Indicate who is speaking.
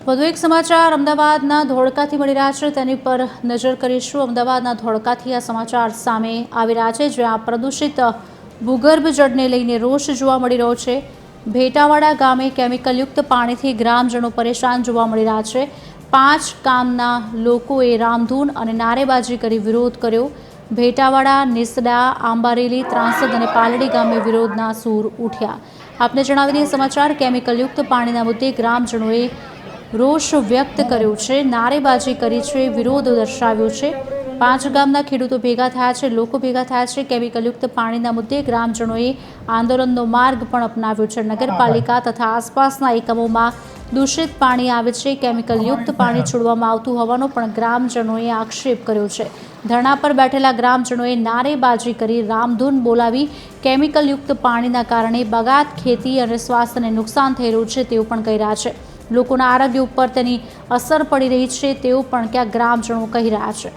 Speaker 1: વધુ એક સમાચાર અમદાવાદના ધોળકાથી મળી રહ્યા છે, તેની પર નજર કરીશું। અમદાવાદના ધોળકાથી આ સમાચાર સામે આવી રહ્યા છે, જ્યાં પ્રદૂષિત ભૂગર્ભ જળને લઈને રોષ જોવા મળી રહ્યો છે। ભેટાવાડા ગામે કેમિકલયુક્ત પાણીથી ગ્રામજનો પરેશાન જોવા મળી રહ્યા છે। 5 ગામના લોકોએ રામધૂન અને નારેબાજી કરી વિરોધ કર્યો। ભેટાવાડા, નેસડા, આંબારેલી, ત્રાંસદ અને પાલડી ગામે વિરોધના સૂર ઉઠ્યા। આપને જણાવી દઈએ સમાચાર, કેમિકલયુક્ત પાણીના મુદ્દે ગ્રામજનોએ રોષ વ્યક્ત કર્યો છે, નારેબાજી કરી છે, વિરોધ દર્શાવ્યો છે। 5 ગામના ખેડૂતો ભેગા થયા છે, લોકો ભેગા થયા છે। કેમિકલયુક્ત પાણીના મુદ્દે ગ્રામજનોએ આંદોલનનો માર્ગ પણ અપનાવ્યો છે। નગરપાલિકા તથા આસપાસના એકમોમાં દૂષિત પાણી આવે છે, કેમિકલયુક્ત પાણી છોડવામાં આવતું હોવાનો પણ ગ્રામજનોએ આક્ષેપ કર્યો છે। ધરણા પર બેઠેલા ગ્રામજનોએ નારેબાજી કરી રામધૂન બોલાવી કેમિકલયુક્ત પાણીના કારણે બાગાયત ખેતી અને સ્વાસ્થ્યને નુકસાન થઈ રહ્યું છે તેવું પણ કહી રહ્યા છે। લોકોના આરોગ્ય ઉપર તેની અસર પડી રહી છે તેવું પણ ક્યાંક ગ્રામજનો કહી રહ્યા છે।